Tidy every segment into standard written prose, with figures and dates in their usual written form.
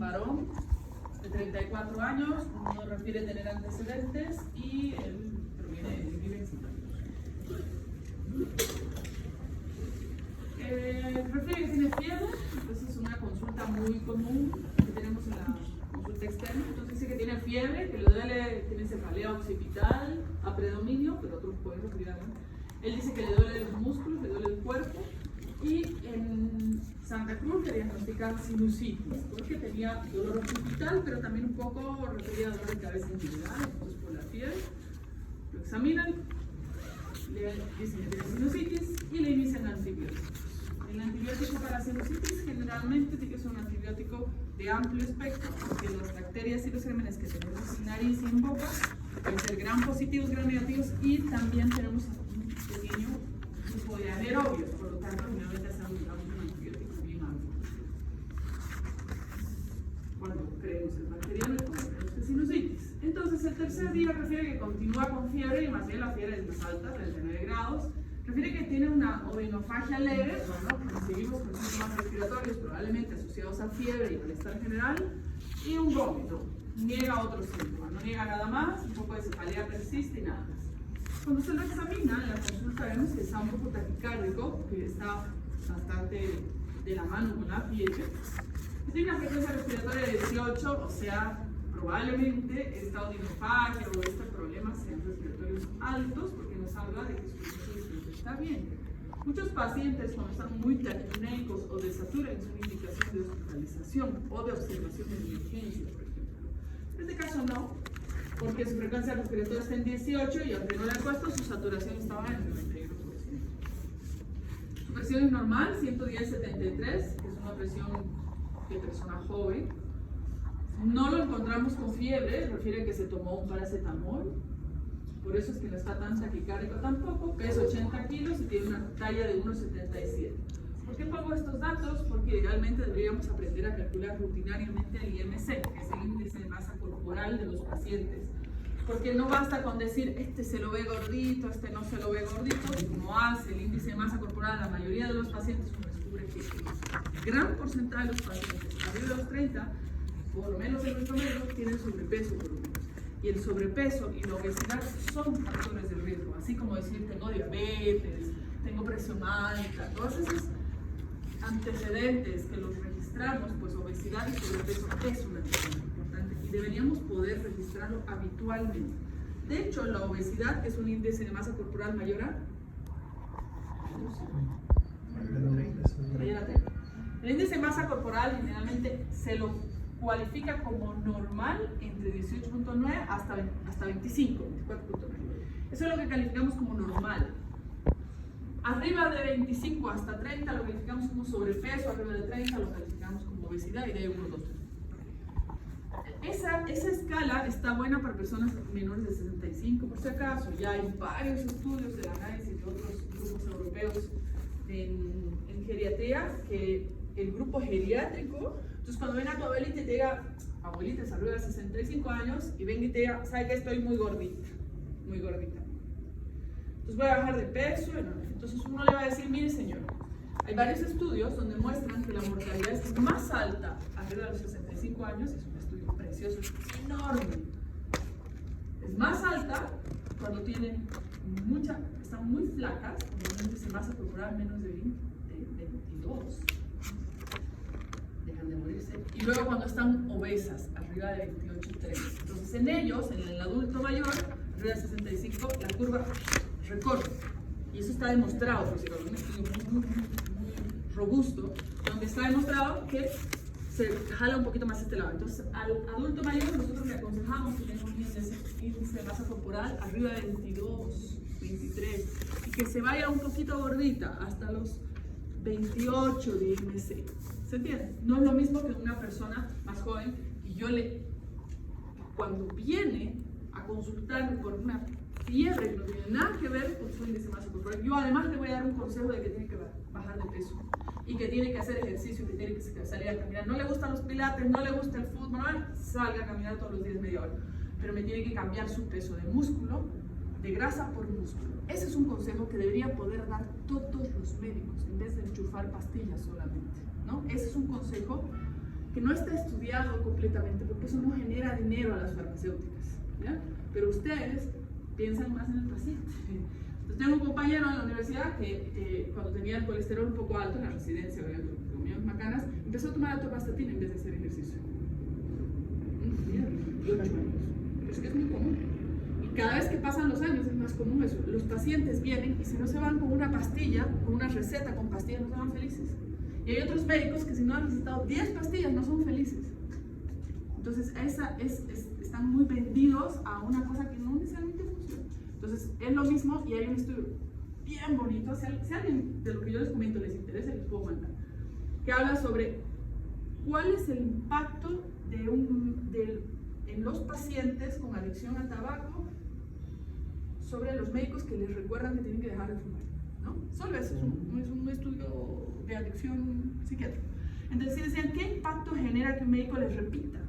varón de 34 años, no refiere tener antecedentes y él vive en Santa Cruz. Refiere que tiene fiebre, entonces es una consulta muy común que tenemos en la consulta externa. Entonces dice que tiene fiebre, que le duele, tiene cefalea occipital, a predominio, pero otros pueden referir a. Él dice que le duele los músculos, le duele el cuerpo. Y en Santa Cruz le diagnostican sinusitis, porque tenía dolor occipital, pero también un poco refería a dolor de cabeza en general, entonces por la fiebre. Lo examinan, le dicen que tiene sinusitis y le inician antibióticos. El antibiótico para sinusitis generalmente tiene que ser un antibiótico de amplio espectro, porque las bacterias y los gérmenes que tenemos en nariz y en boca pueden ser gram positivos, gram negativos, y también tenemos un pequeño grupo de anaerobios, por lo tanto, generalmente hacemos un antibiótico bien amplio. Cuando creemos el bacteriano, cuando creemos que es sinusitis. Entonces, el tercer día refiere que continúa con fiebre, y más bien la fiebre es más alta, 39 grados. Refiere que tiene una odinofagia leve, bueno, seguimos con síntomas respiratorios probablemente asociados a fiebre y malestar general, y un vómito. Niega otros síntomas, no niega nada más, un poco de cefalea persiste y nada más. Cuando se lo examina, en la consulta vemos que está un poco taquicárdico, que está bastante de la mano con la fiebre. Tiene una frecuencia respiratoria de 18, o sea, probablemente esta odinofagia o estos problemas sean respiratorios altos, porque nos habla de que su flujo está bien. Muchos pacientes, cuando están muy taquipnéicos o desaturan, es una indicación de hospitalización o de observación de emergencia, por ejemplo. En este caso no, porque su frecuencia respiratoria está en 18 y aunque no le ha puesto, su saturación estaba en 91%. Su presión es normal, 110/73, que es una presión de persona joven. No lo encontramos con fiebre, refiere que se tomó un paracetamol. Por eso es que no está tan taquicárdico tampoco, pesa 80 kilos y tiene una talla de 1,77. ¿Por qué pongo estos datos? Porque idealmente deberíamos aprender a calcular rutinariamente el IMC, que es el índice de masa corporal de los pacientes. Porque no basta con decir, este se lo ve gordito, este no se lo ve gordito, como hace el índice de masa corporal la mayoría de los pacientes, uno descubre que el gran porcentaje de los pacientes, arriba de los 30, por lo menos en el promedio, tienen sobrepeso por lo menos. Y el sobrepeso y la obesidad son factores de riesgo, así como decir tengo diabetes, tengo presión alta, todos esos antecedentes que los registramos, pues obesidad y sobrepeso es un antecedente importante y deberíamos poder registrarlo habitualmente. De hecho, la obesidad, que es un índice de masa corporal mayor a el índice de masa corporal generalmente se lo cualifica como normal entre 18.9 hasta 25, 24.9. Eso es lo que calificamos como normal. Arriba de 25 hasta 30 lo calificamos como sobrepeso, arriba de 30 lo calificamos como obesidad y de ahí 1, 2, 3. Esa escala está buena para personas menores de 65, por si acaso. Ya hay varios estudios del análisis de otros grupos europeos en geriatría, que el grupo geriátrico, entonces cuando ven a tu abuelita y te diga, abuelita es arriba de 65 años, y ven y te diga, sabe que estoy muy gordita, muy gordita. Entonces voy a bajar de peso, entonces uno le va a decir, mire señor, hay varios estudios donde muestran que la mortalidad es más alta arriba de los 65 años, es un estudio precioso, enorme. Es más alta cuando tienen están muy flacas, con un índice de masa corporal menos de 22. Dejan de morirse. Y luego cuando están obesas, arriba de 28,3. Entonces en ellos, en el adulto mayor, arriba de 65, la curva recorre. Y eso está demostrado, por cierto, un estudio muy robusto, donde está demostrado que se jala un poquito más este lado. Entonces al adulto mayor nosotros le aconsejamos que tenga un índice de masa corporal arriba de 22, 23, y que se vaya un poquito gordita hasta los 28 de IMC. ¿Se entiende? No es lo mismo que una persona más joven, y cuando viene a consultarme por una fiebre que no tiene nada que ver con su índice de masa corporal, yo además le voy a dar un consejo de que tiene que bajar de peso y que tiene que hacer ejercicio, que tiene que salir a caminar. No le gustan los pilates, no le gusta el fútbol, no, salga a caminar todos los días media hora, pero me tiene que cambiar su peso de músculo, de grasa por músculo. Ese es un consejo que debería poder dar todos los médicos en vez de enchufar pastillas solamente, ¿no? Ese es un consejo que no está estudiado completamente, porque eso no genera dinero a las farmacéuticas, ¿ya? Pero ustedes piensan más en el paciente. Entonces, tengo un compañero en la universidad que cuando tenía el colesterol un poco alto en la residencia, obviamente, comía macanas, empezó a tomar atorvastatina en vez de hacer ejercicio. 8 años. Es que es muy común. Y cada vez que pasan los años es más común eso. Los pacientes vienen y si no se van con una pastilla, con una receta con pastillas, no se van felices. Y hay otros médicos que si no han necesitado 10 pastillas no son felices. Entonces, están muy vendidos a una cosa que no necesariamente funciona. Entonces, es lo mismo y hay un estudio bien bonito. Si alguien de lo que yo les comento les interesa, les puedo mandar. Que habla sobre cuál es el impacto en los pacientes con adicción al tabaco sobre los médicos que les recuerdan que tienen que dejar de fumar, ¿no? Solo eso, es un estudio de adicción psiquiátrica. Entonces decían, ¿qué impacto genera que un médico les repita?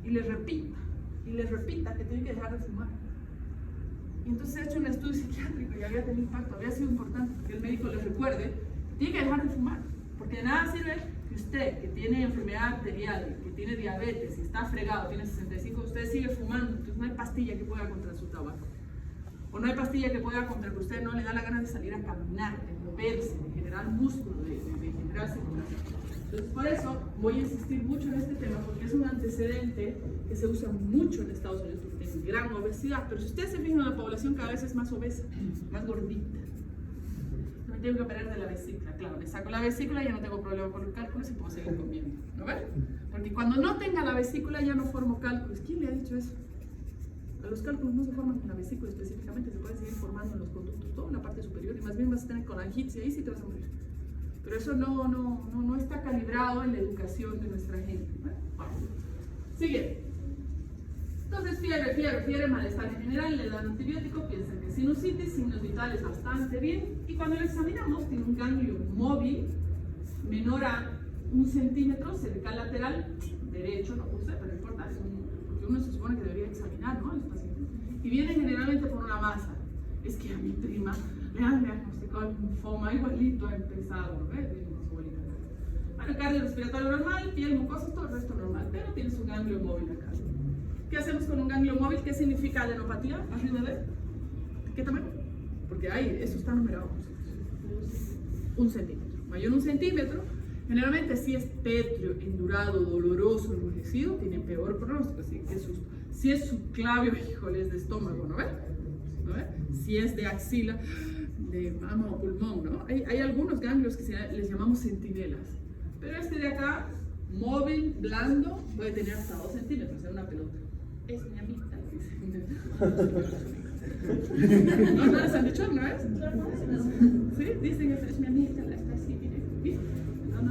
Y les repita, y les repita que tienen que dejar de fumar. Y entonces se ha hecho un estudio psiquiátrico y había tenido impacto, había sido importante que el médico les recuerde que tiene que dejar de fumar. Porque de nada sirve que usted, que tiene enfermedad arterial, que tiene diabetes, y está fregado, tiene 65, usted sigue fumando, entonces no hay pastilla que pueda contra su tabaco. O no hay pastilla que pueda contra que usted no le da la gana de salir a caminar, de moverse, de generar músculo, de generar circulación. Entonces, por eso voy a insistir mucho en este tema, porque es un antecedente que se usa mucho en Estados Unidos, porque tienen gran obesidad. Pero si ustedes se fijan, la población cada vez es más obesa, más gordita. No me tengo que operar de la vesícula, claro, me saco la vesícula y ya no tengo problema con los cálculos y puedo seguir comiendo, ¿no ves? Porque cuando no tenga la vesícula ya no formo cálculos. ¿Quién le ha dicho eso? Los cálculos no se forman en la vesícula específicamente, se pueden seguir formando en los conductos, toda la parte superior, y más bien vas a tener colangitis y ahí sí te vas a morir. Pero eso no está calibrado en la educación de nuestra gente. Bueno, sigue. Entonces, fiebre, malestar en general, le dan antibiótico, piensan que sinusitis, signos vitales bastante bien, y cuando lo examinamos tiene un ganglio móvil menor a 1 centímetro, cervical lateral derecho, no puse, pero no importa, porque uno se supone que debería examinar, ¿no? A los pacientes. Y viene generalmente por una masa. Es que a mi prima le han diagnosticado el linfoma igualito, ha empezado, ¿ves? Bueno, cardiorrespiratorio normal, piel, mucosa, todo el resto normal, pero tienes un ganglio móvil acá. ¿Qué hacemos con un ganglio móvil? ¿Qué significa adenopatía? ¿Arriba de? ¿Qué tamaño? Porque ahí, eso está numerado. 1 centímetro. Mayor 1 centímetro. Generalmente, si es pétreo, endurado, doloroso, enrojecido, tiene peor pronóstico, así que susto. Si es subclavio, híjole, es de estómago, ¿no ves? ¿No ves? Si es de axila, de mama o pulmón, ¿no? Hay algunos ganglios que les llamamos centinelas. Pero este de acá, móvil, blando, puede tener hasta 2 centímetros, es una pelota. Es mi amita, dicen. ¿No les han dicho, no es? Sí, dicen que es mi amita, está así, miren.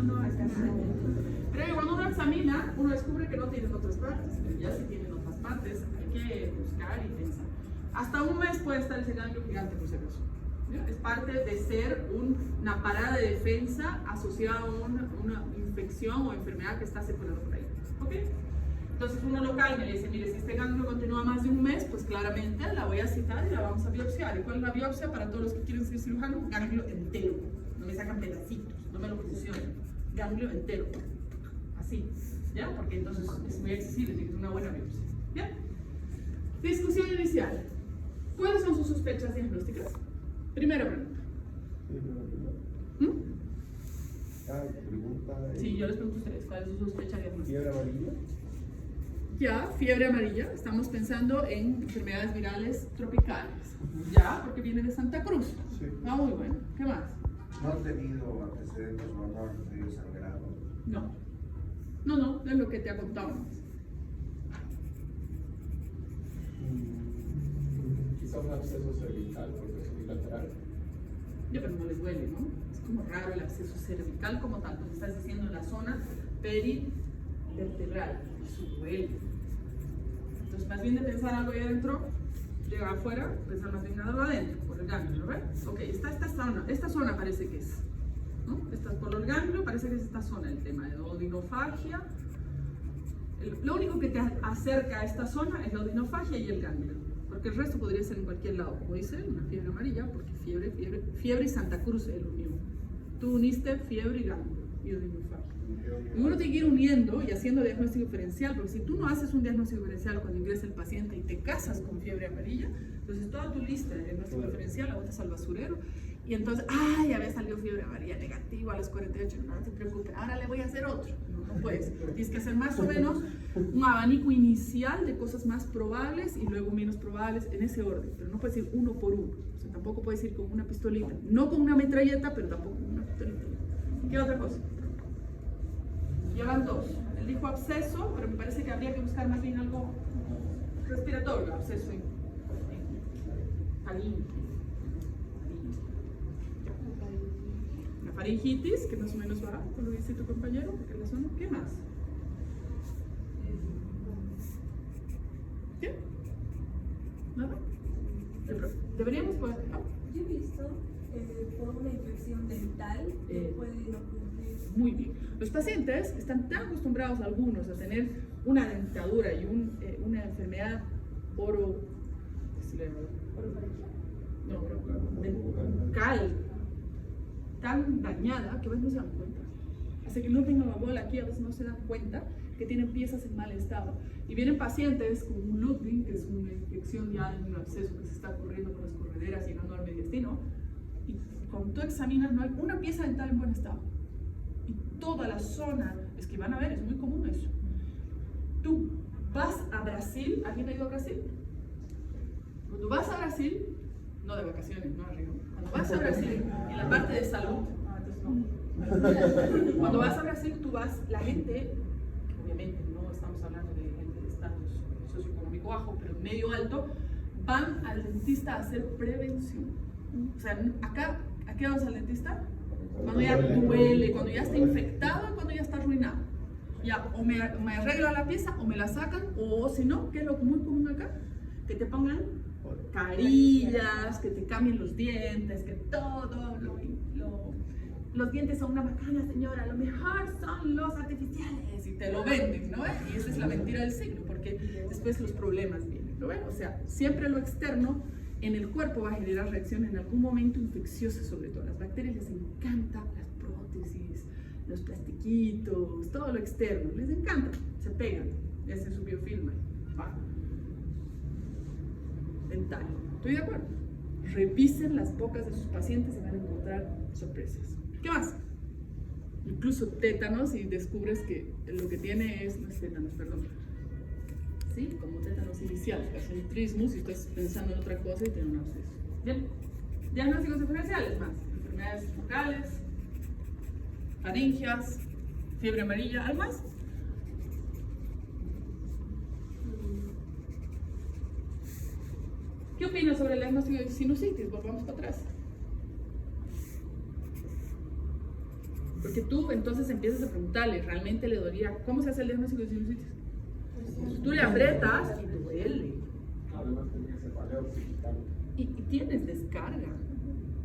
No, es así. Pero cuando uno examina, uno descubre que no tienen otras partes, pero ya si tienen otras partes, hay que buscar y pensar. Hasta 1 mes puede estar ese ganglio gigante, por si acaso. Es parte de ser una parada de defensa asociada a una infección o enfermedad que está circulando por ahí. ¿Ok? Entonces uno lo calma y le dice, mire, si este ganglio continúa más de 1 mes, pues claramente la voy a citar y la vamos a biopsiar. ¿Y cuál es la biopsia para todos los que quieren ser cirujanos? Ganglio entero. No me sacan pedacitos, no me lo funcionan. Ganglio entero. Así, ¿ya? Porque entonces es muy accesible, tiene que ser una buena biopsia. ¿Ya? Discusión inicial. ¿Cuáles son sus sospechas diagnósticas? Primera pregunta. Sí, yo les pregunto a ustedes, ¿cuál es su sospecha diagnóstica? ¿Fiebre amarilla? Ya, fiebre amarilla. Estamos pensando en enfermedades virales tropicales. Ya, porque viene de Santa Cruz. Sí. Ah, muy bueno. ¿Qué más? ¿No ha tenido antecedentes o no ha tenido sangrado? No, es lo que te ha contado. Quizá un absceso cervical, porque es bilateral. Ya, pero no le duele, ¿no? Es como raro el absceso cervical como tanto. Me estás diciendo en la zona perivertebral. Eso duele. Entonces, más bien de pensar algo ahí adentro, llega afuera, pensar más bien algo adentro, por el ganglio, ¿no ves? Ok, esta zona parece que es, ¿no? Por el ganglio parece que es esta zona el tema de odinofagia. Lo único que te acerca a esta zona es la odinofagia y el ganglio, porque el resto podría ser en cualquier lado, como dice, una fiebre amarilla, porque fiebre y Santa Cruz es lo mismo. Tú uniste fiebre y ganglio y odinofagia. Y uno tiene que ir uniendo y haciendo diagnóstico diferencial, porque si tú no haces un diagnóstico diferencial cuando ingresa el paciente y te casas con fiebre amarilla, entonces toda tu lista de diagnóstico diferencial la botas al basurero. Y entonces, ¡ay! Había salido fiebre amarilla negativa a los 48, no te preocupes, ahora le voy a hacer otro. No puedes. Tienes que hacer más o menos un abanico inicial de cosas más probables y luego menos probables en ese orden, pero no puedes ir uno por uno. O sea, tampoco puedes ir con una pistolita, no con una metralleta, pero tampoco con una pistolita. ¿Qué otra cosa? Ya van dos. Él dijo absceso, pero me parece que habría que buscar más bien algo respiratorio, absceso en faringe. La faringitis, que más o menos va con lo que dice tu compañero, porque la zona. ¿Qué más? ¿Qué? ¿Nada? Deberíamos poder. ¿No? Yo he visto por una infección dental que puede ocurrir. Muy bien. Los pacientes están tan acostumbrados, algunos, a tener una dentadura y una enfermedad bucal tan dañada que a veces no se dan cuenta. Hasta que no tengan la bola aquí, a veces no se dan cuenta que tienen piezas en mal estado. Y vienen pacientes con un Ludwig, que es una infección ya en un absceso que se está corriendo por las correderas llegando al mediastino, y cuando tú examinas no hay una pieza dental en buen estado. Y toda la zona, es que van a ver, es muy común eso. Tú vas a Brasil, ¿alguien ha ido a Brasil? Cuando vas a Brasil, no de vacaciones, no arriba. Cuando vas a Brasil, en la parte de salud, cuando vas a Brasil, tú vas, la gente, obviamente no estamos hablando de gente de estatus socioeconómico bajo, pero medio alto, van al dentista a hacer prevención. O sea, acá, ¿a qué vamos al dentista? Cuando ya duele, cuando ya está infectado, cuando ya está arruinado. Ya, o me arreglan la pieza, o me la sacan, o si no, ¿qué es lo muy común acá? Que te pongan carillas, que te cambien los dientes, que todo los dientes son una macana, señora, lo mejor son los artificiales, y te lo venden, ¿no? Y esa es la mentira del siglo, porque después los problemas vienen, ¿no? O sea, siempre lo externo en el cuerpo va a generar reacciones en algún momento infecciosas, sobre todo. Las bacterias les encanta las prótesis, los plastiquitos, todo lo externo, les encanta, se pegan, ese es su biofilm. Dental, ¿estoy de acuerdo? Revisen las bocas de sus pacientes y van a encontrar sorpresas. ¿Qué más? Incluso tétanos y descubres que lo que tiene es, no es tétanos, perdón, ¿sí? Como tétanos inicial, que es un trismus y estás pensando en otra cosa y tiene un absceso. Bien, diagnósticos diferenciales más, enfermedades bucales, faringias, fiebre amarilla, ¿algo más? ¿Qué opinas sobre el diagnóstico de sinusitis? Volvamos para atrás. Porque tú entonces empiezas a preguntarle, ¿realmente le dolía? ¿Cómo se hace el diagnóstico de sinusitis? Tú le aprietas y duele. Además tenía ese paleo digital. Y tienes descarga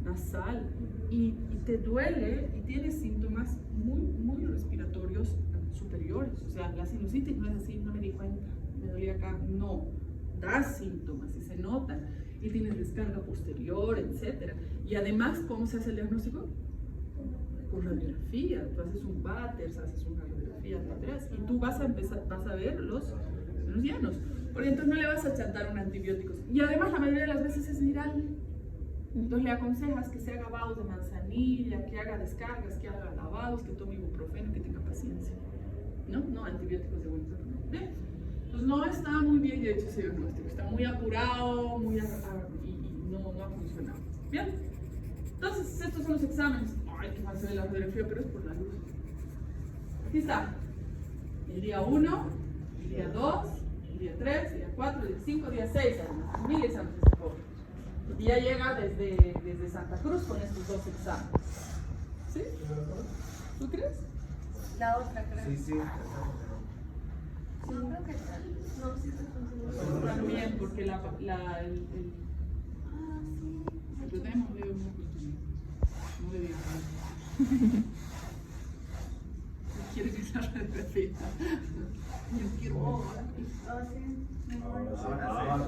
nasal y te duele y tienes síntomas muy respiratorios superiores. O sea, la sinusitis no es así, no me di cuenta, me dolía acá, no. Da síntomas y se notan y tienes descarga posterior, etc. Y además, ¿cómo se hace el diagnóstico? Con radiografía. Tú haces un Batters, haces una radiografía de atrás y tú vas a ver los llanos. Porque entonces no le vas a chantar un antibiótico. Y además la mayoría de las veces es viral. Entonces le aconsejas que se haga baos de manzanilla, que haga descargas, que haga lavados, que tome ibuprofeno, que tenga paciencia. No antibióticos de buen tamaño. ¿Bien? Pues no está muy bien hecho ese diagnóstico, está muy apurado, y no ha funcionado. Bien, entonces estos son los exámenes. Ay, que más de la radiografía, pero es por la luz. Aquí está. El día 1, el día 2, el día 3, el día 4, el día 5, el día 6, además. 1000 exámenes de pobre. Y ya llega desde Santa Cruz con estos dos exámenes. ¿Sí? ¿Tú crees? La otra, creo. Sí. No, creo que tal. No, sí se funciona. También, porque el tema no le digo nada. Quiero que sea radiografía. Yo quiero.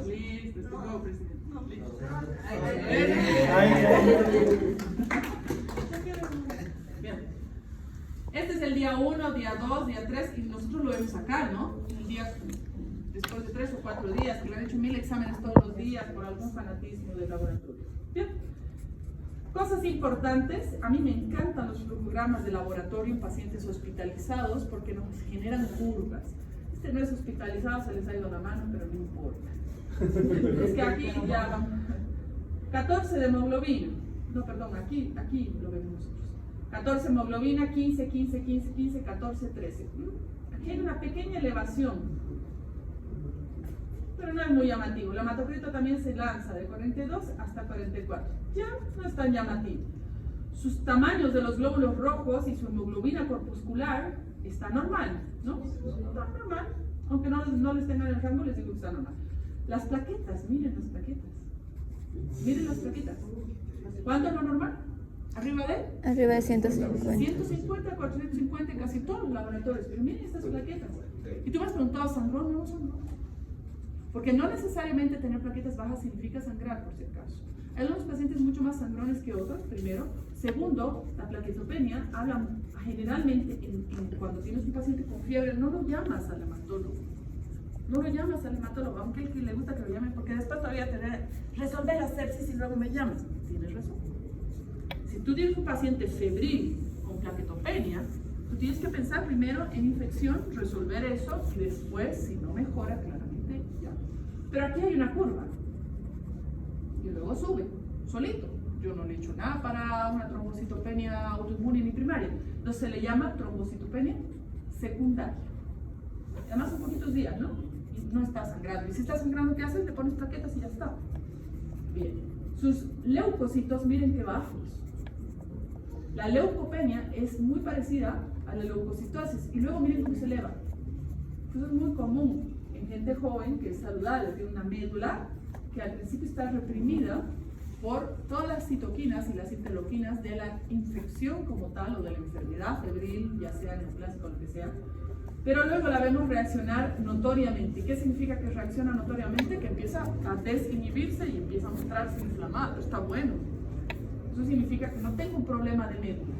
Listo, este nuevo presidente. Listo. Bien. Este este es el día 1, día 2, día 3, y nosotros lo vemos acá, ¿no? El día, después de 3 o 4 días, que le han hecho 1000 exámenes todos los días por algún fanatismo del laboratorio. Bien. Cosas importantes, a mí me encantan los programas de laboratorio en pacientes hospitalizados porque nos generan curvas. Este no es hospitalizado, se les ha ido la mano, pero no importa. Es que aquí ya vamos. 14 de hemoglobina. No, perdón, aquí lo vemos nosotros. 14 hemoglobina, 15, 15, 15, 15, 14, 13. Aquí hay una pequeña elevación, pero no es muy llamativo. El hematocrito también se lanza de 42 hasta 44. Ya no es tan llamativo. Sus tamaños de los glóbulos rojos y su hemoglobina corpuscular está normal, ¿no? Está normal. Aunque no les tengan el rango, les digo que está normal. Las plaquetas, miren las plaquetas. Miren las plaquetas. ¿Cuánto es lo normal? ¿Arriba de? Arriba de 150. 150, 450, casi todos los laboratorios. Pero miren estas plaquetas. Y tú me has preguntado, ¿sangrón o no sangrón? Porque no necesariamente tener plaquetas bajas significa sangrar, por si acaso. Hay algunos pacientes mucho más sangrones que otros, primero. Segundo, la plaquetopenia, hablan generalmente cuando tienes un paciente con fiebre, no lo llamas al hematólogo. No lo llamas al hematólogo, aunque a él le gusta que lo llamen, porque después todavía resolver la sepsis y luego me llamas. Tienes razón. Si tú tienes un paciente febril con plaquetopenia, tú tienes que pensar primero en infección, resolver eso y después, si no mejora, claramente ya. Pero aquí hay una curva y luego sube, solito. Yo no le he hecho nada para una trombocitopenia autoinmune ni primaria. Entonces se le llama trombocitopenia secundaria. Además son poquitos días, ¿no? Y no está sangrando. Y si está sangrando, ¿qué haces? Le pones plaquetas y ya está. Bien. Sus leucocitos, miren qué bajos. La leucopenia es muy parecida a la leucocitosis. Y luego miren cómo se eleva. Eso es muy común en gente joven que es saludable, tiene una médula que al principio está reprimida por todas las citoquinas y las interleuquinas de la infección como tal o de la enfermedad febril, ya sea neoplásica o lo que sea. Pero luego la vemos reaccionar notoriamente. ¿Y qué significa que reacciona notoriamente? Que empieza a desinhibirse y empieza a mostrarse inflamado. Está bueno. Eso significa que no tengo un problema de médula,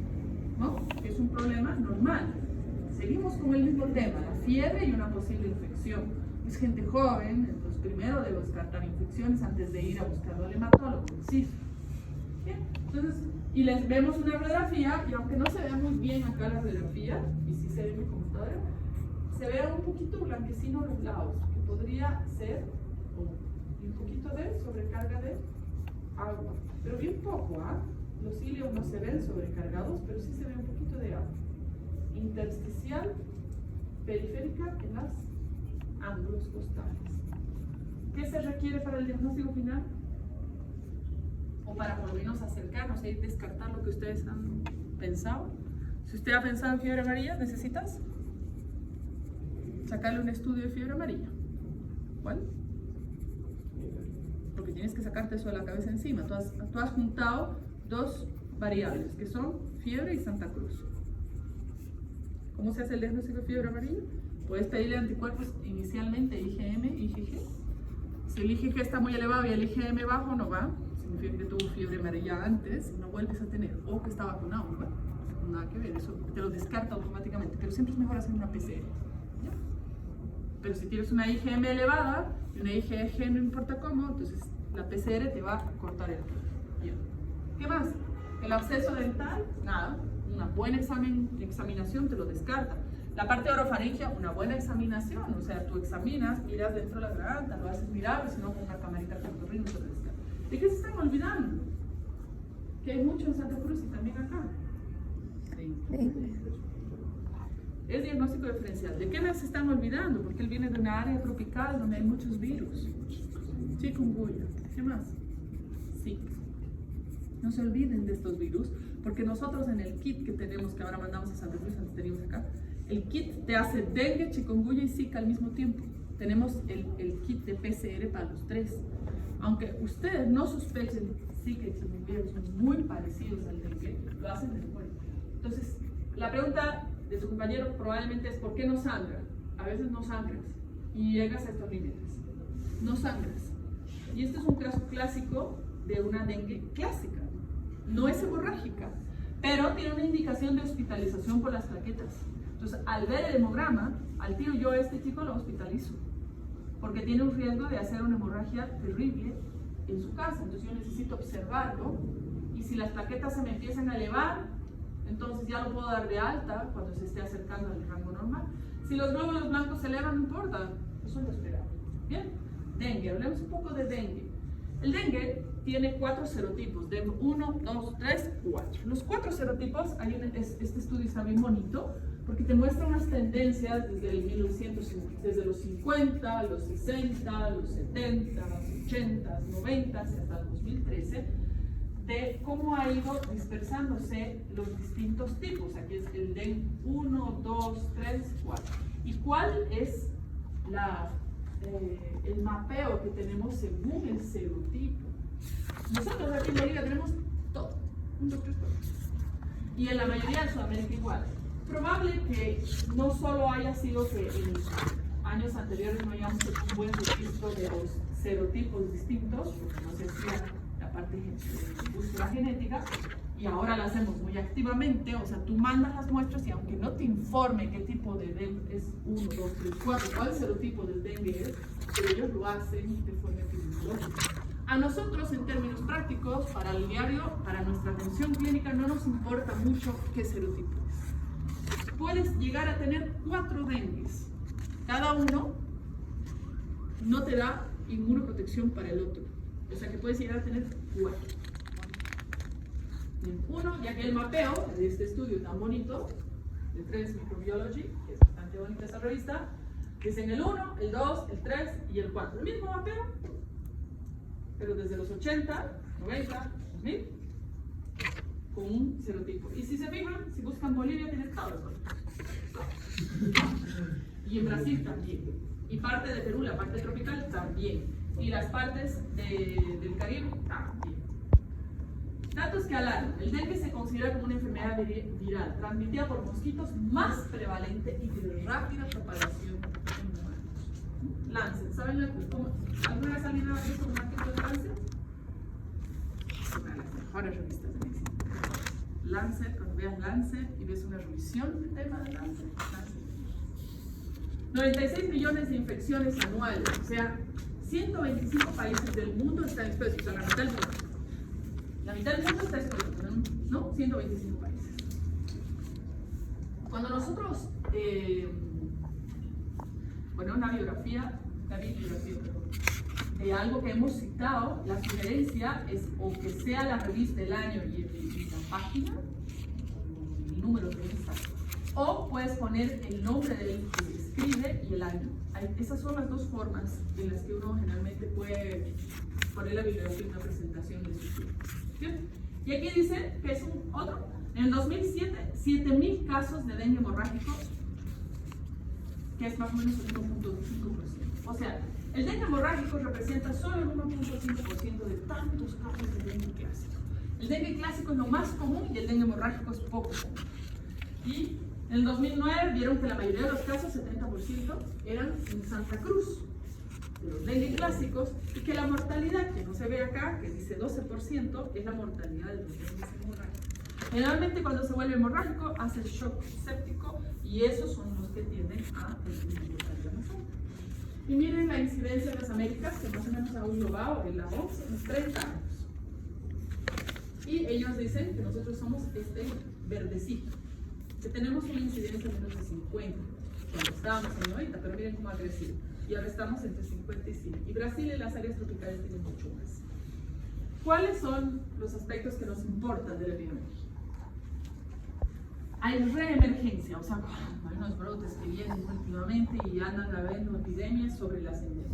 ¿no? Que es un problema normal. Seguimos con el mismo tema, la fiebre y una posible infección. Es gente joven, entonces primero debo descartar infecciones antes de ir a buscarlo al hematólogo. Sí. Bien. Entonces, y les vemos una radiografía, y aunque no se vea muy bien acá la radiografía, y sí se ve en mi computadora, se ve un poquito blanquecino los lados, que podría ser un poquito de sobrecarga de agua, pero bien poco, ¿ah? Los cilios no se ven sobrecargados, pero sí se ve un poquito de agua. Intersticial, periférica en las ángulos costales. ¿Qué se requiere para el diagnóstico final? O para por lo menos acercarnos y descartar lo que ustedes han pensado. Si usted ha pensado en fiebre amarilla, ¿necesitas sacarle un estudio de fiebre amarilla? ¿Cuál? Porque tienes que sacarte eso de la cabeza encima. Tú has juntado dos variables, que son fiebre y Santa Cruz. ¿Cómo se hace el diagnóstico de fiebre amarilla? Puedes pedirle anticuerpos inicialmente, IgM, IgG. Si el IgG está muy elevado y el IgM bajo, no va. Significa que tuvo fiebre amarilla antes y no vuelves a tener. O que está vacunado, ¿no? Nada que ver, eso te lo descarta automáticamente. Pero siempre es mejor hacer una PCR. ¿Ya? Pero si tienes una IgM elevada y una IgG no importa cómo, entonces la PCR te va a cortar el tiempo. Bien. ¿Qué más? El absceso dental, nada. Una buena examinación te lo descarta. La parte orofaringia, una buena examinación, o sea, tú examinas, miras dentro de la garganta, lo haces mirar, si no con una camarita con torrino te lo descarta. ¿De qué se están olvidando? Que hay mucho en Santa Cruz y también acá. Es diagnóstico diferencial. ¿De qué más se están olvidando? Porque él viene de una área tropical donde hay muchos virus. Chikungunya. ¿Qué más? Sí. No se olviden de estos virus, porque nosotros en el kit que tenemos, que ahora mandamos a Santa Cruz, antes teníamos acá, el kit te hace dengue, chikungunya y zika al mismo tiempo. Tenemos el kit de PCR para los tres. Aunque ustedes no sospechen, zika y chikungunya son muy parecidos al dengue, lo hacen después. Entonces, la pregunta de tu compañero probablemente es ¿por qué no sangra? A veces no sangras y llegas a estos límites. No sangras. Y este es un caso clásico de una dengue clásica. No es hemorrágica, pero tiene una indicación de hospitalización por las plaquetas. Entonces, al ver el hemograma, al tiro yo a este chico lo hospitalizo, porque tiene un riesgo de hacer una hemorragia terrible en su casa. Entonces yo necesito observarlo, y si las plaquetas se me empiezan a elevar, entonces ya lo puedo dar de alta cuando se esté acercando al rango normal. Si los glóbulos blancos se elevan, no importa, eso es lo esperable. Bien, dengue, hablemos un poco de dengue. El dengue tiene 4 serotipos, de 1, 2, 3, 4. Los 4 serotipos, este estudio está bien bonito, porque te muestra unas tendencias desde los 50, los 60, los 70, los 80, 90, hasta el 2013, de cómo ha ido dispersándose los distintos tipos. Aquí es el dengue 1, 2, 3, 4. ¿Y cuál es el mapeo que tenemos según el serotipo? Nosotros aquí en Bolivia tenemos todo, 1, 2, 3, 4. Y en la mayoría de Sudamérica igual. Probable que no solo haya sido que en años anteriores no hayamos hecho un buen registro de los serotipos distintos, porque no se hacía la parte de búsqueda genética, y ahora la hacemos muy activamente. O sea, tú mandas las muestras y aunque no te informe qué tipo de dengue es 1, 2, 3, 4, cuál serotipo del dengue es, pero ellos lo hacen de forma epidemiológica. A nosotros, en términos prácticos, para el diario, para nuestra atención clínica, no nos importa mucho qué serotipo es. Puedes llegar a tener 4 dengues. Cada uno no te da inmunoprotección para el otro. O sea que puedes llegar a tener 4. Uno, ya que el mapeo de este estudio tan bonito, de Trends Microbiology, que es bastante bonita esa revista, dicen el 1, el 2, el 3 y el 4. El mismo mapeo, pero desde los 80, 90, 2000, con un serotipo. Y si se fijan, si buscan Bolivia, tienes todos los colores. Y en Brasil también. Y parte de Perú, la parte tropical, también. Y las partes del Caribe, también. Datos que alarman. El dengue se considera como una enfermedad viral, transmitida por mosquitos, más prevalente y de rápida propagación en humanos. Lancet, ¿saben alguna vez alguien ha visto un artículo de Lancet? Es una de las mejores revistas de medicina. Lancet, cuando veas Lancet y ves una revisión del tema de Lancet, 96 millones de infecciones anuales, o sea, 125 países del mundo están expuestos, o sea, la mitad del mundo. La mitad del mundo está expuesto, ¿no? 125 países. Cuando nosotros, una bibliografía, de algo que hemos citado, la sugerencia es o que sea la revista del año y la página, el número de revista, o puedes poner el nombre del que escribe y el año. Esas son las dos formas en las que uno generalmente puede poner la bibliografía en una presentación de su estudio. Y aquí dice que es otro. En el 2007, 7.000 casos de dengue hemorrágico, que es más o menos el 1.5%. O sea, el dengue hemorrágico representa solo el 1.5% de tantos casos de dengue clásico. El dengue clásico es lo más común y el dengue hemorrágico es poco común. Y en el 2009 vieron que la mayoría de los casos, 70%, eran en Santa Cruz, de los dengue clásicos, y que la mortalidad, que no se ve acá, que dice 12%, es la mortalidad de los dengues hemorrágicos. Generalmente cuando se vuelve hemorrágico hace el shock séptico, y esos son los que tienden a tener una mortalidad más alta. Y miren la incidencia en las Américas, que más o menos ha globado en la OMS en 30 años. Y ellos dicen que nosotros somos este verdecito, que tenemos una incidencia de menos de 50, cuando estábamos en 90, pero miren cómo ha crecido. Y ahora estamos entre 50 y 100. Y Brasil en las áreas tropicales tiene mucho más. ¿Cuáles son los aspectos que nos importan de la epidemiología? Hay reemergencia, o sea, hay unos brotes que vienen últimamente y andan habiendo epidemias sobre las endemias.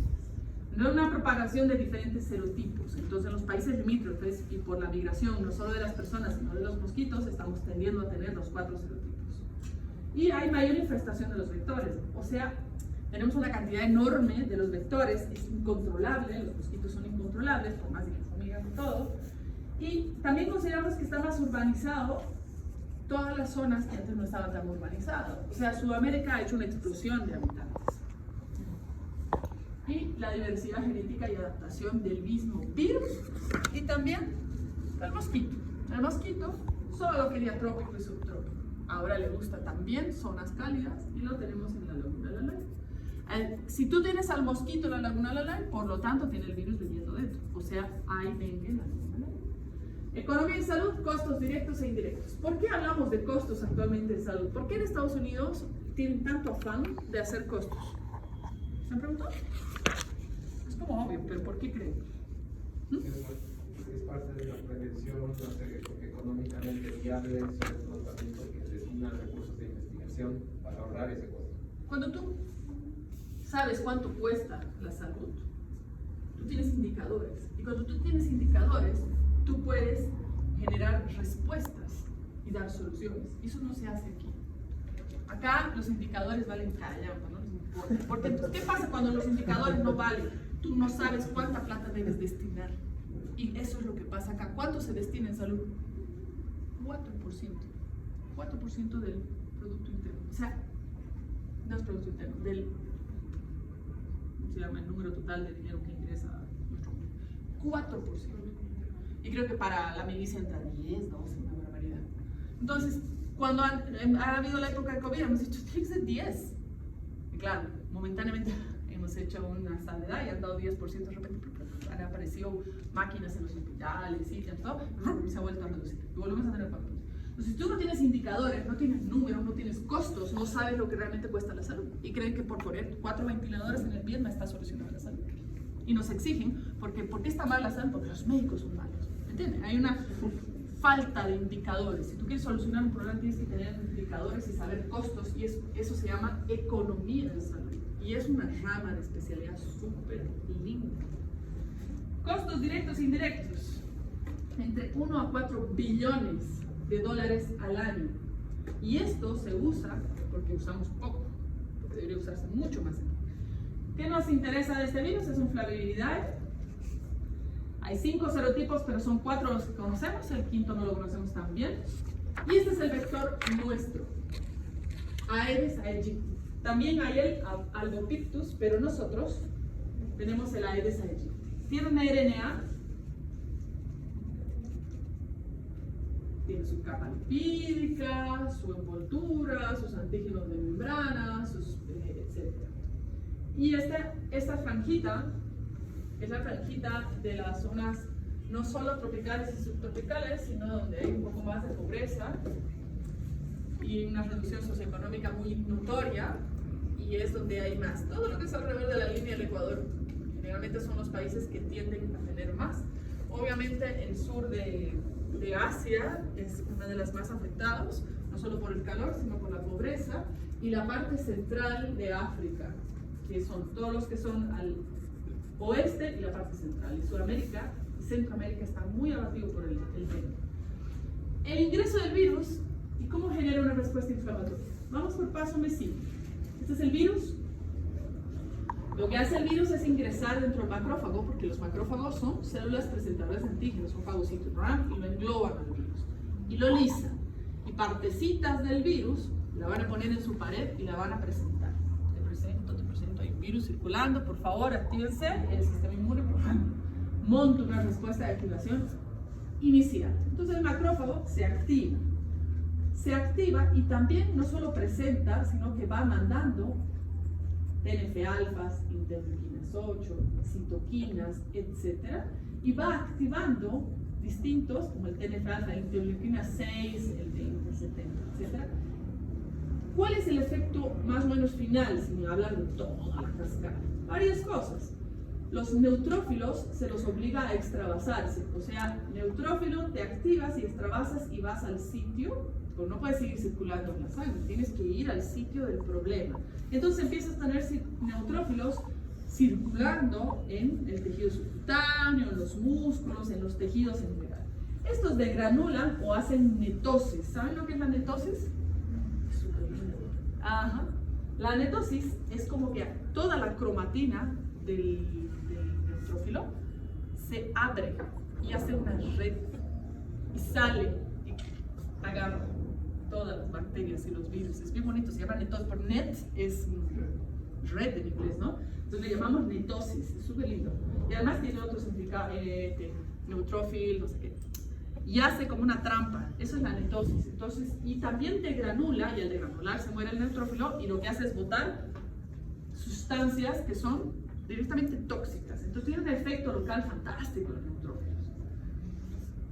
No es una propagación de diferentes serotipos. Entonces, en los países limítrofes y por la migración, no solo de las personas, sino de los mosquitos, estamos tendiendo a tener los 4 serotipos. Y hay mayor infestación de los vectores, o sea, tenemos una cantidad enorme de los vectores, es incontrolable, los mosquitos son incontrolables, por más de que fumigan y todo. Y también consideramos que está más urbanizado todas las zonas que antes no estaban tan urbanizadas. O sea, Sudamérica ha hecho una explosión de habitantes. Y la diversidad genética y adaptación del mismo virus y también el mosquito. El mosquito solo quería trópico y subtrópico. Ahora le gusta también zonas cálidas y lo tenemos en la laguna Lalay. Si tú tienes al mosquito en la laguna Lalay, por lo tanto tiene el virus viviendo dentro. O sea, hay dengue en la laguna Lalay. Economía y salud, costos directos e indirectos. ¿Por qué hablamos de costos actualmente de salud? ¿Por qué en Estados Unidos tienen tanto afán de hacer costos? ¿Se han preguntado? Es como obvio, pero ¿por qué creen? Es parte de la prevención, hacer económicamente viable, sobre todo también porque destina recursos de investigación para ahorrar ese costo. Cuando tú sabes cuánto cuesta la salud, tú tienes indicadores. Y cuando tú tienes indicadores, tú puedes generar respuestas y dar soluciones. Y eso no se hace aquí. Acá los indicadores valen callampa, no les importa. Porque entonces, ¿qué pasa cuando los indicadores no valen? Tú no sabes cuánta plata debes destinar. Y eso es lo que pasa acá. ¿Cuánto se destina en salud? 4%. 4% del Producto Interno. O sea, no es Producto Interno, del, ¿cómo se llama? El número total de dinero que ingresa a nuestro país. 4%. Y creo que para la milicia entra 10, ¿no? Es una barbaridad. Entonces, cuando ha habido la época de COVID, hemos dicho, tiene que ser 10. Y claro, momentáneamente hemos hecho una salvedad y han dado 10% de repente. Han aparecido máquinas en los hospitales, sitios, todo, y se ha vuelto a reducir. Y volvemos a tener 4%. Entonces, si tú no tienes indicadores, no tienes números, no tienes costos, no sabes lo que realmente cuesta la salud. Y creen que por poner 4 ventiladores en el pie está solucionando la salud. Y nos exigen, ¿por qué está mal la salud? Porque los médicos son malos. ¿Entiendes? Hay una falta de indicadores. Si tú quieres solucionar un problema, tienes que tener indicadores y saber costos, y eso se llama economía de salud. Y es una rama de especialidad súper linda. Costos directos e indirectos. Entre 1 a 4 billones de dólares al año. Y esto se usa porque usamos poco, porque debería usarse mucho más. ¿Qué nos interesa de este virus? Es un flaviviral. Hay 5 serotipos, pero son 4 los que conocemos, el quinto no lo conocemos tan bien. Y este es el vector nuestro, Aedes aegypti. También hay el Albopictus, pero nosotros tenemos el Aedes aegypti. Tiene una RNA, tiene su capa lipídica, su envoltura, sus antígenos de membrana, etc. Y esta franjita es la franjita de las zonas no solo tropicales y subtropicales, sino donde hay un poco más de pobreza y una reducción socioeconómica muy notoria, y es donde hay más. Todo lo que es alrededor de la línea del Ecuador generalmente son los países que tienden a tener más. Obviamente el sur de Asia es una de las más afectadas, no solo por el calor, sino por la pobreza, y la parte central de África, que son todos los que son al oeste y la parte central. Y Sudamérica y Centroamérica están muy abatidos por el dengue. El ingreso del virus y cómo genera una respuesta inflamatoria. Vamos por paso simple. Este es el virus. Lo que hace el virus es ingresar dentro del macrófago, porque los macrófagos son células presentadoras de antígenos, son fagocitos, y lo engloban al virus. Y lo lisan. Y partecitas del virus la van a poner en su pared y la van a presentar. Te presento, hay un virus circulando, por favor, actívense. El sistema inmune monta una respuesta de activación inicial. Entonces el macrófago se activa. Se activa y también no solo presenta, sino que va mandando TNF-alfas, interleuquinas 8, citoquinas, etc. Y va activando distintos, como el TNF-alfa, el interleuquina 6, el 20, 70, etc. ¿Cuál es el efecto más o menos final, sin hablar de toda la cascada? Varias cosas. Los neutrófilos se los obliga a extravasarse, o sea, neutrófilo te activas y extravasas y vas al sitio, pero no puedes seguir circulando en la sangre, tienes que ir al sitio del problema. Entonces empiezas a tener neutrófilos circulando en el tejido subcutáneo, en los músculos, en los tejidos en general. Estos degranulan o hacen netosis. ¿Saben lo que es la netosis? Ajá. La netosis es como que toda la cromatina del neutrófilo se abre y hace una red y sale y agarra todas las bacterias y los virus. Es bien bonito, se llama netosis, por net es red en inglés, ¿no? Entonces le llamamos netosis, es súper lindo. Y además tiene otro significado, neutrófilo, no sé qué. y hace como una trampa. Eso es la netosis. Entonces, y también degranula, y al degranular se muere el neutrófilo, y lo que hace es botar sustancias que son directamente tóxicas. Entonces tiene un efecto local fantástico los neutrófilos.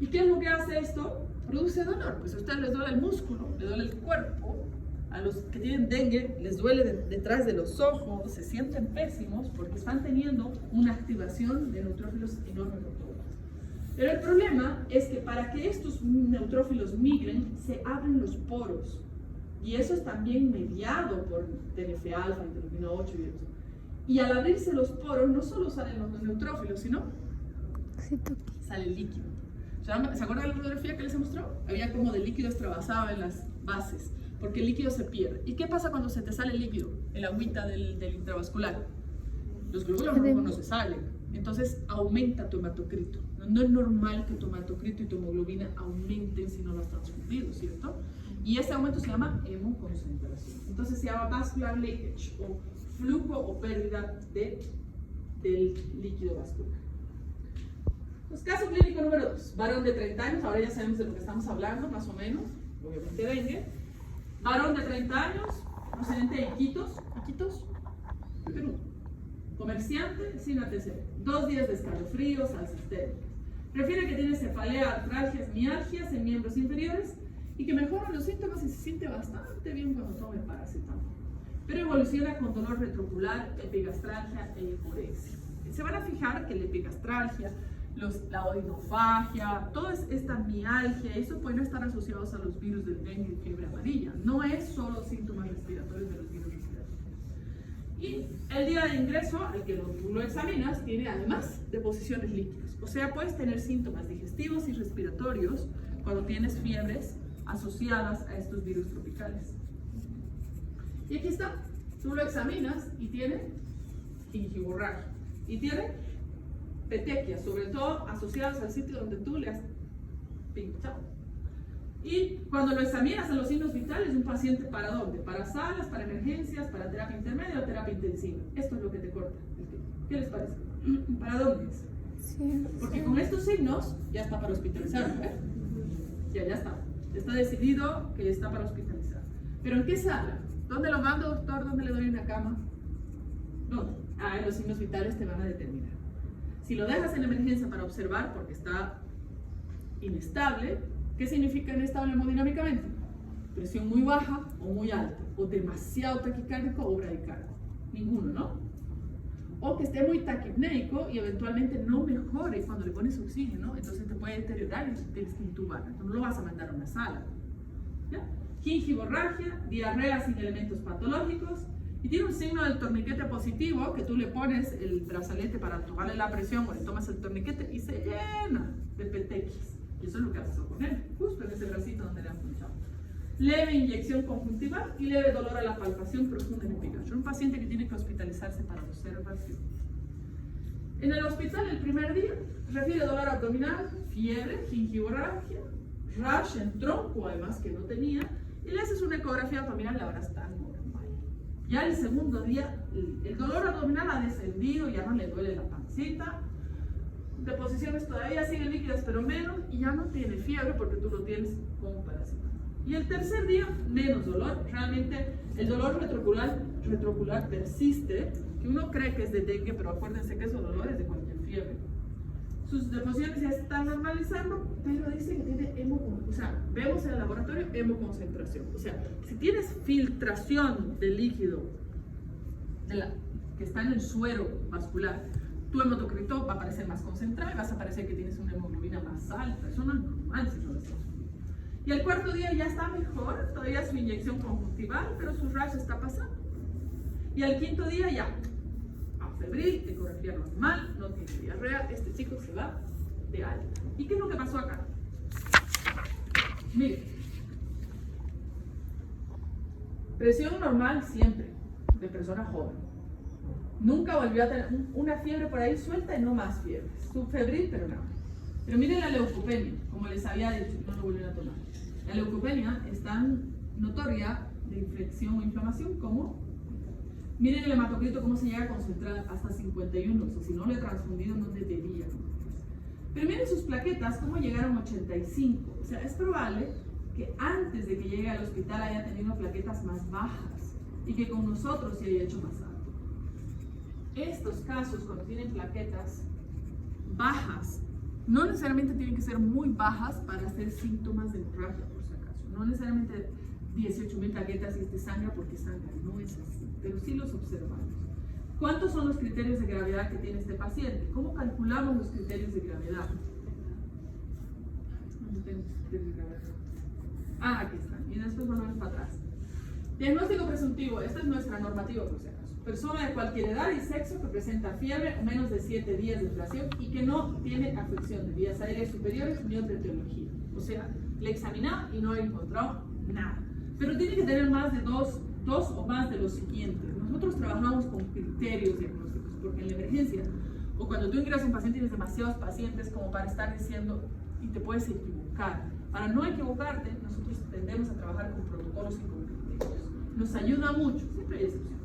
¿Y qué es lo que hace esto? Produce dolor. Pues a ustedes les duele el músculo, les duele el cuerpo. A los que tienen dengue les duele detrás de los ojos, se sienten pésimos porque están teniendo una activación de neutrófilos enorme por todo. Pero el problema es que para que estos neutrófilos migren, se abren los poros. Y eso es también mediado por TNF-alfa, interleuquina 8 y eso. Y al abrirse los poros, no solo salen los neutrófilos, sino sale el líquido. ¿Se acuerdan de la fotografía que les he mostrado? Había como de líquido extravasado en las bases, porque el líquido se pierde. ¿Y qué pasa cuando se te sale el líquido? El agüita del intravascular. Los glóbulos rojos no se salen. Entonces aumenta tu hematocrito. No es normal que tu hematocrito y tu hemoglobina aumenten si no lo has transfundido, ¿cierto? Y ese aumento se llama hemoconcentración. Entonces se llama vascular leakage, o flujo o pérdida del líquido vascular. Pues, caso clínico número 2. Varón de 30 años, ahora ya sabemos de lo que estamos hablando, más o menos. Obviamente dengue. Varón de 30 años, procedente de Iquitos, Perú. Comerciante sin antecedentes. 2 días de escalofríos, alzas térmicas. Refiere que tiene cefalea, artralgias, mialgias en miembros inferiores y que mejora los síntomas y se siente bastante bien cuando tome paracetamol. Pero evoluciona con dolor retrocular, epigastralgia e hiporesia. Se van a fijar que la epigastralgia, la odinofagia, toda esta mialgia, eso puede no estar asociados a los virus del dengue y fiebre amarilla. No es solo síntomas respiratorios de los virus respiratorios. Y el día de ingreso, al que tú lo examinas, tiene además deposiciones líquidas. O sea, puedes tener síntomas digestivos y respiratorios cuando tienes fiebres asociadas a estos virus tropicales. Y aquí está, tú lo examinas y tiene gingivorragia. Y tiene petequias, sobre todo asociadas al sitio donde tú le has pinchado. Y cuando lo examinas en los signos vitales, un paciente para dónde, para salas, para emergencias, para terapia intermedia o terapia intensiva. Esto es lo que te corta. ¿Qué les parece? ¿Para dónde es? Sí. Porque con estos signos ya está para hospitalizar, ¿eh? Ya está. Está decidido que está para hospitalizar. ¿Pero en qué sala? ¿Dónde lo mando, doctor? ¿Dónde le doy una cama? ¿Dónde? En los signos vitales te van a determinar. Si lo dejas en emergencia para observar porque está inestable, ¿qué significa inestable hemodinámicamente? Presión muy baja o muy alta, o demasiado taquicárdico o bradicárdico. Ninguno, ¿no? O que esté muy taquipnéico y eventualmente no mejore cuando le pones oxígeno, entonces te puede deteriorar y tienes que intubar. Entonces no lo vas a mandar a una sala. ¿Ya? Gingivorragia, diarrea sin elementos patológicos, y tiene un signo del torniquete positivo, que tú le pones el brazalete para tomarle la presión o le tomas el torniquete y se llena de petequias. Y eso es lo que haces con él, justo en ese bracito donde le han punchado. Leve inyección conjuntival y leve dolor a la palpación profunda en el epigastro. Un paciente que tiene que hospitalizarse para observación. En el hospital, el primer día, refiere dolor abdominal, fiebre, gingivorragia, rash en tronco, además que no tenía, y le haces una ecografía abdominal, la hora está normal. Ya el segundo día, el dolor abdominal ha descendido, ya no le duele la pancita, deposiciones todavía siguen líquidas pero menos, y ya no tiene fiebre porque tú lo tienes con paracetamol. Y el tercer día, menos dolor. Realmente el dolor retrocular persiste, que uno cree que es de dengue, pero acuérdense que esos dolores de cualquier fiebre. Sus deposiciones ya están normalizando, pero dice que tiene hemoconcentración. O sea, vemos en el laboratorio hemoconcentración. O sea, si tienes filtración de líquido que está en el suero vascular, tu hematocrito va a aparecer más concentrado y vas a parecer que tienes una hemoglobina más alta. Eso no es normal si no lo estamos viendo. Y el cuarto día ya está mejor, todavía su inyección conjuntival, pero su rash está pasando. Y al quinto día ya, febril, ecografía normal, no tiene diarrea, este chico se va de alta. ¿Y qué es lo que pasó acá? Miren, presión normal siempre, de persona joven. Nunca volvió a tener una fiebre por ahí suelta y no más fiebre. Subfebril, pero nada. Pero miren la leucopenia, como les había dicho, no lo volvieron a tomar. La leucopenia es tan notoria de infección o inflamación como... Miren el hematocrito cómo se llega a concentrar hasta 51, o sea, si no lo he transfundido no debería. Pero miren sus plaquetas, cómo llegaron a 85. O sea, es probable que antes de que llegue al hospital haya tenido plaquetas más bajas y que con nosotros se haya hecho más alto. Estos casos, cuando tienen plaquetas bajas, no necesariamente tienen que ser muy bajas para hacer síntomas de hemorragia, por si acaso. No necesariamente 18.000 plaquetas y sangra porque sangra, no es así, pero sí los observamos. ¿Cuántos son los criterios de gravedad que tiene este paciente? ¿Cómo calculamos los criterios de gravedad? ¿Dónde tengo los criterios de gravedad? Ah, aquí están. Y después volvemos para atrás. Diagnóstico presuntivo. Esta es nuestra normativa, por si acaso. Persona de cualquier edad y sexo que presenta fiebre o menos de 7 días de inflación y que no tiene afección de vías aéreas superiores ni otra etiología. O sea, le he examinado y no he encontrado nada. Pero tiene que tener más de dos o más de los siguientes. Nosotros trabajamos con criterios diagnósticos, porque en la emergencia, o cuando tú ingresas a un paciente tienes demasiados pacientes como para estar diciendo, y te puedes equivocar. Para no equivocarte, nosotros tendemos a trabajar con protocolos y con criterios. Nos ayuda mucho, siempre hay excepción.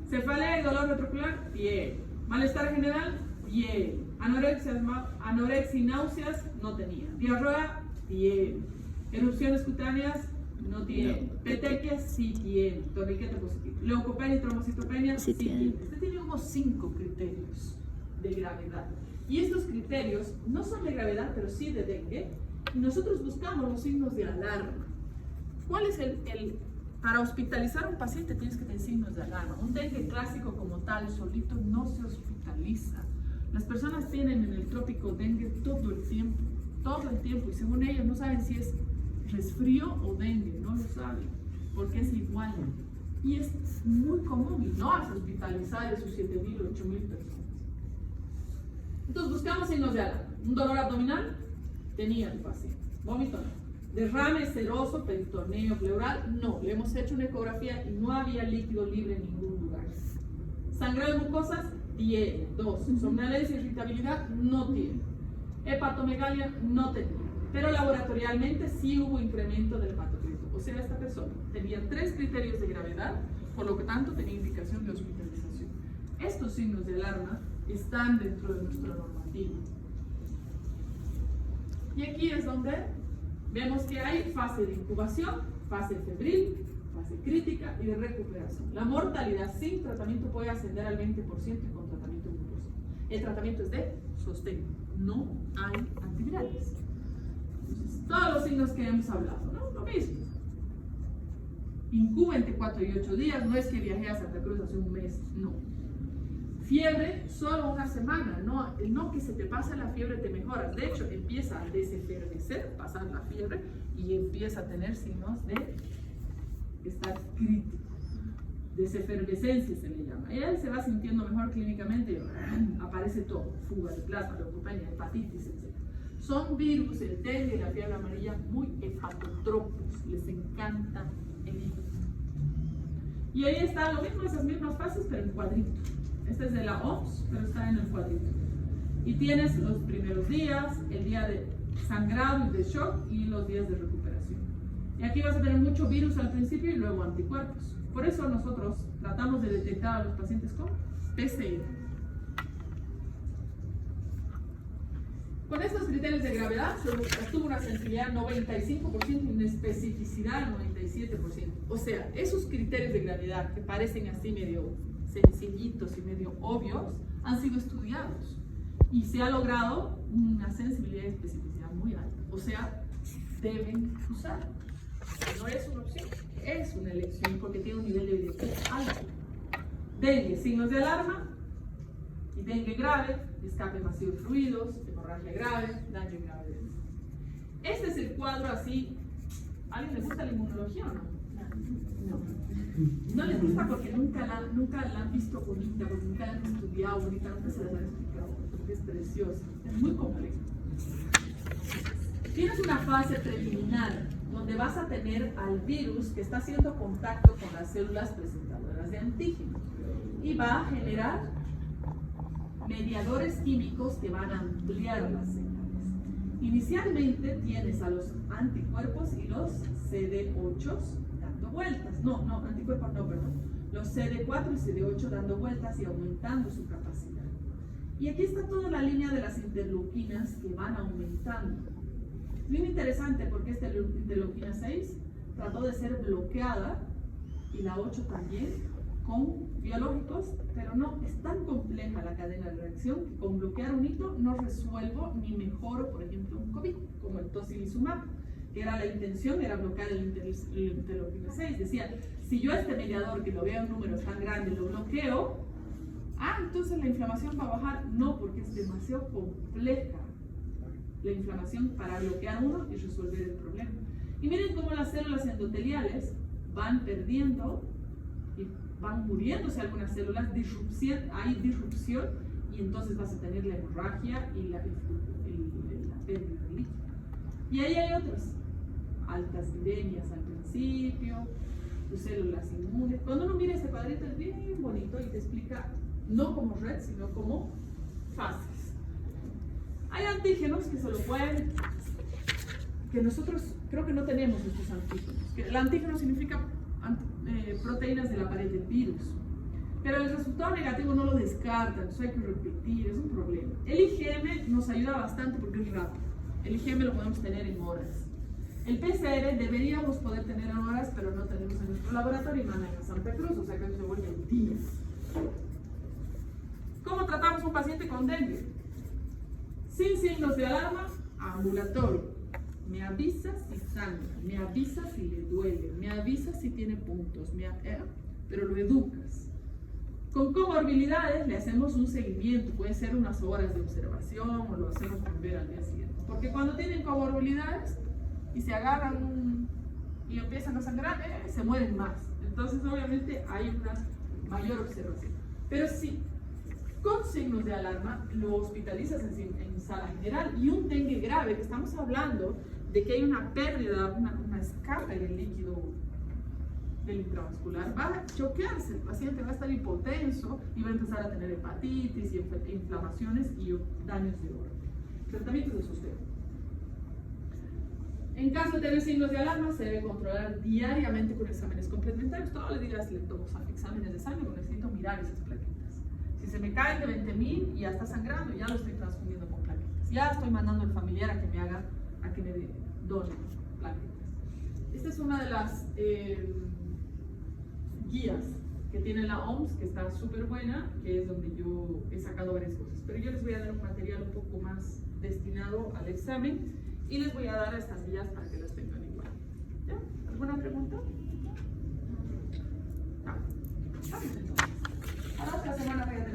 Cefalea y dolor retrocular, bien. Malestar general, bien. Anorexia y náuseas, no tenía. Diarrea, bien. Erupciones cutáneas, no tiene. Petequias, sí tiene. Torniquete positivo. Leucopenia y trombocitopenia, sí tiene. Este tiene como 5 criterios de gravedad. Y estos criterios no son de gravedad, pero sí de dengue. Y nosotros buscamos los signos de alarma. ¿Cuál es para hospitalizar a un paciente tienes que tener signos de alarma? Un dengue clásico como tal, solito, no se hospitaliza. Las personas tienen en el trópico dengue todo el tiempo, y según ellos no saben si es resfrío o dengue, no lo saben, porque es igual. Y es muy común, y no vas a hospitalizar a sus 7.000 o 8.000 personas. Entonces buscamos signos de alarma. Un dolor abdominal, tenía el paciente. Vómito, no. Derrame seroso, peritoneo, pleural, no. Le hemos hecho una ecografía y no había líquido libre en ningún lugar. Sangrado de mucosas, tiene. 2. Somnolencia y irritabilidad, no tiene. Hepatomegalia, no tenía. Pero laboratorialmente sí hubo incremento del hepatocrito. O sea, esta persona tenía 3 criterios de gravedad, por lo que tanto tenía indicación de hospitalización. Estos signos de alarma están dentro de nuestra normativa. Y aquí es donde vemos que hay fase de incubación, fase febril, fase crítica y de recuperación. La mortalidad sin tratamiento puede ascender al 20% con tratamiento mucoso. El tratamiento es de sostén, no hay antivirales. Entonces, todos los signos que hemos hablado, ¿no? Lo mismo. Incuba entre 4 y 8 días, no es que viajé a Santa Cruz hace un mes, no. Fiebre, solo una semana, no que se te pasa la fiebre, te mejoras. De hecho, empieza a desefervecer, pasar la fiebre, y empieza a tener signos de estar crítico. Desefervescencia se le llama. Y él se va sintiendo mejor clínicamente y aparece todo: fuga de plasma, leucopenia, hepatitis, etc. Son virus, el dengue y la fiebre amarilla, muy hepatotropos, les encanta el hígado. Y ahí está lo mismo, esas mismas fases, pero en cuadrito. Este es de la OMS, pero está en el cuadrito. Y tienes los primeros días, el día de sangrado y de shock y los días de recuperación. Y aquí vas a tener mucho virus al principio y luego anticuerpos. Por eso nosotros tratamos de detectar a los pacientes con PCR. Con estos criterios de gravedad se obtuvo una sensibilidad 95% y una especificidad 97%. O sea, esos criterios de gravedad que parecen así medio sencillitos y medio obvios han sido estudiados y se ha logrado una sensibilidad y especificidad muy alta. O sea, deben usar. No es una opción, es una elección porque tiene un nivel de evidencia alto. Dengue, signos de alarma, y dengue grave, escape masivo de fluidos, hemorragia grave, daño grave. Este es el cuadro así. ¿A alguien le gusta la inmunología o no? No les gusta porque nunca la han visto bonita, porque nunca la han estudiado bonita, nunca se la han explicado, porque es preciosa, es muy compleja. Tienes una fase preliminar donde vas a tener al virus que está haciendo contacto con las células presentadoras de antígeno y va a generar mediadores químicos que van a ampliar las señales. Inicialmente tienes a los anticuerpos y los CD8 dando vueltas. Anticuerpos no, perdón. Los CD4 y CD8 dando vueltas y aumentando su capacidad. Y aquí está toda la línea de las interleuquinas que van aumentando. Bien interesante porque esta interleuquina 6 trató de ser bloqueada, y la 8 también, con biológicos, pero no, es tan compleja la cadena de reacción que con bloquear un hito no resuelvo ni mejoro, por ejemplo, un COVID, como el tocilizumab, que era la intención, era bloquear el interleuquina 6. Decía, si yo a este mediador que lo veo en números tan grandes lo bloqueo, entonces la inflamación va a bajar. No, porque es demasiado compleja la inflamación para bloquear uno y resolver el problema. Y miren cómo las células endoteliales van perdiendo y van muriéndose algunas células, hay disrupción, y entonces vas a tener la hemorragia y la pérdida de líquido. Y ahí hay otras, altas viremias al principio, tus células inmunes. Cuando uno mira este cuadrito es bien bonito y te explica no como red, sino como fases. Hay antígenos que se lo pueden, que nosotros creo que no tenemos estos antígenos. El antígeno significa proteínas de la pared del virus, pero el resultado negativo no lo descartan, eso hay que repetir, es un problema. El IgM nos ayuda bastante porque es rápido. El IgM lo podemos tener en horas. El PCR deberíamos poder tener en horas, pero no tenemos en nuestro laboratorio y mandan a Santa Cruz, o sea que se vuelven días. ¿Cómo tratamos a un paciente con dengue? Sin signos de alarma, ambulatorio. Me avisa si sangra, me avisa si le duele, me avisa si tiene puntos, pero lo educas. Con comorbilidades le hacemos un seguimiento, puede ser unas horas de observación o lo hacemos volver al día siguiente. Porque cuando tienen comorbilidades y se agarran y empiezan a sangrar, se mueren más. Entonces obviamente hay una mayor observación. Pero sí, con signos de alarma lo hospitalizas en sala general, y un dengue grave, que estamos hablando de que hay una pérdida, una escape del líquido del intravascular, va a choquearse, el paciente va a estar hipotenso y va a empezar a tener hepatitis y inflamaciones y daños de órgano. Tratamiento de sostén. En caso de tener signos de alarma, se debe controlar diariamente con exámenes complementarios. Todos los días le tomo exámenes de sangre porque necesito mirar esas plaquetas. Si se me caen de 20.000 y ya está sangrando, ya lo estoy transfundiendo con plaquetas. Ya estoy mandando al familiar a que me done plaquetas. Esta es una de las guías que tiene la OMS, que está súper buena, que es donde yo he sacado varias cosas. Pero yo les voy a dar un material un poco más destinado al examen y les voy a dar estas guías para que las tengan igual. ¿Ya? ¿Alguna pregunta? No. Vamos entonces. A la otra semana voy a